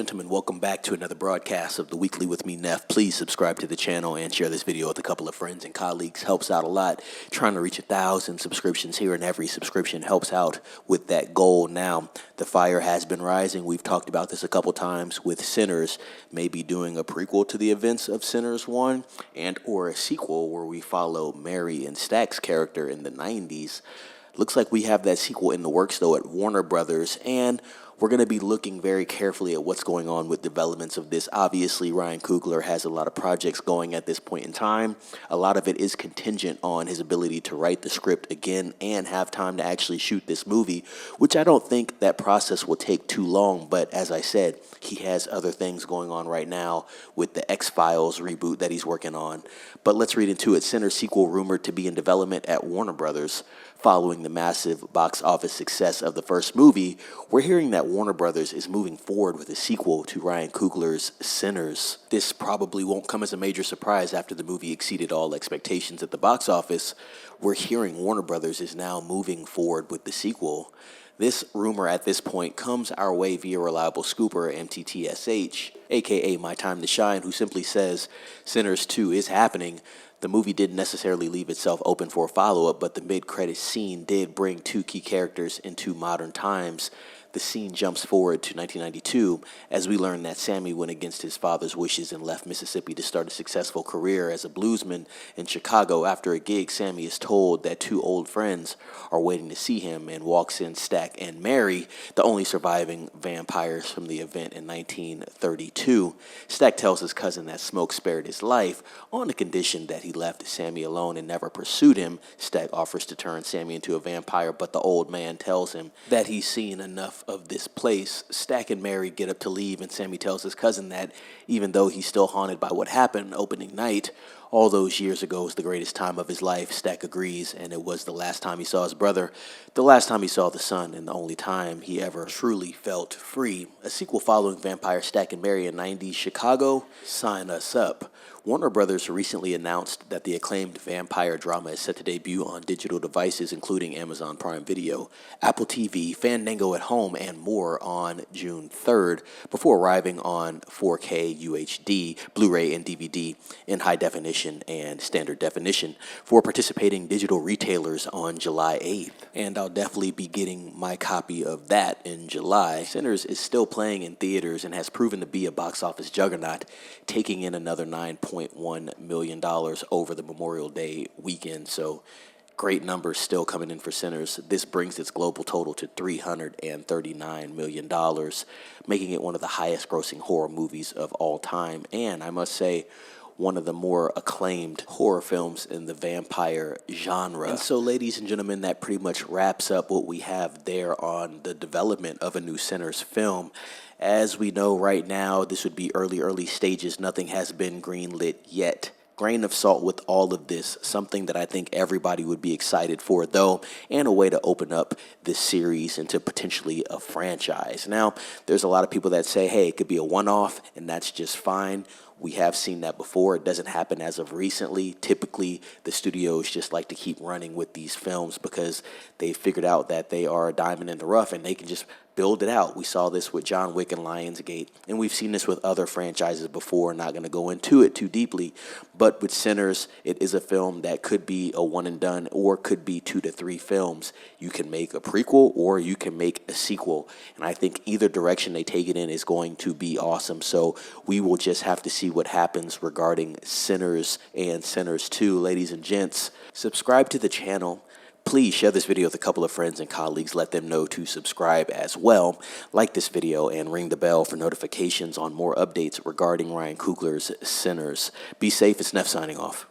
gentlemen, welcome back to another broadcast of The Weekly with me, Neff. Please subscribe to the channel and share this video with a couple of friends and colleagues. Helps out a lot. Trying to reach 1,000 subscriptions here, and every subscription helps out with that goal. Now, the fire has been rising. We've talked about this a couple times with Sinners, maybe doing a prequel to the events of Sinners 1 and or a sequel where we follow Mary and Stack's character in the 90s. Looks like we have that sequel in the works, though, at Warner Brothers, and we're going to be looking very carefully at what's going on with developments of this. Obviously, Ryan Coogler has a lot of projects going at this point in time. A lot of it is contingent on his ability to write the script again and have time to actually shoot this movie, which I don't think that process will take too long. But as I said, he has other things going on right now with the X-Files reboot that he's working on. But let's read into it. Sinners sequel rumored to be in development at Warner Brothers. Following the massive box office success of the first movie, we're hearing that Warner Brothers is moving forward with a sequel to Ryan Coogler's Sinners. This probably won't come as a major surprise after the movie exceeded all expectations at the box office. We're hearing Warner Brothers is now moving forward with the sequel. This rumor at this point comes our way via reliable scooper MTTSH, aka My Time to Shine, who simply says Sinners 2 is happening. The movie didn't necessarily leave itself open for a follow-up, but the mid-credits scene did bring two key characters into modern times. The scene jumps forward to 1992 as we learn that Sammy went against his father's wishes and left Mississippi to start a successful career as a bluesman in Chicago. After a gig, Sammy is told that two old friends are waiting to see him, and walks in Stack and Mary, the only surviving vampires from the event in 1932. Stack tells his cousin that Smoke spared his life on the condition that he left Sammy alone and never pursued him. Stack offers to turn Sammy into a vampire, but the old man tells him that he's seen enough of this place. Stack and Mary get up to leave, and Sammy tells his cousin that even though he's still haunted by what happened opening night, all those years ago was the greatest time of his life. Stack agrees, and it was the last time he saw his brother, the last time he saw the sun, and the only time he ever truly felt free. A sequel following Vampire Stack and Mary in 90s Chicago? Sign us up. Warner Brothers recently announced that the acclaimed vampire drama is set to debut on digital devices, including Amazon Prime Video, Apple TV, Fandango at Home, and more on June 3rd, before arriving on 4K UHD, Blu-ray, and DVD in high definition and standard definition for participating digital retailers on July 8th. And I'll definitely be getting my copy of that in July. Sinners is still playing in theaters and has proven to be a box office juggernaut, taking in another $9.1 million over the Memorial Day weekend. So great numbers still coming in for Sinners. This brings its global total to $339 million, making it one of the highest grossing horror movies of all time. And I must say, one of the more acclaimed horror films in the vampire genre. And so, ladies and gentlemen, that pretty much wraps up what we have there on the development of a new Sinners film. As we know right now, this would be early stages. Nothing has been greenlit yet. Grain of salt with all of this, something that I think everybody would be excited for, though, and a way to open up this series into potentially a franchise. Now, there's a lot of people that say, hey, it could be a one-off, and that's just fine. We have seen that before. It doesn't happen as of recently. Typically, the studios just like to keep running with these films because they figured out that they are a diamond in the rough and they can just build it out. We saw this with John Wick and Lionsgate, and we've seen this with other franchises before. Not going to go into it too deeply, but with Sinners, it is a film that could be a one and done or could be 2 to 3 films. You can make a prequel or you can make a sequel, and I think either direction they take it in is going to be awesome. So we will just have to see what happens regarding Sinners and Sinners 2. Ladies and gents, subscribe to the channel. Please share this video with a couple of friends and colleagues. Let them know to subscribe as well. Like this video and ring the bell for notifications on more updates regarding Ryan Coogler's Sinners. Be safe. It's Neff signing off.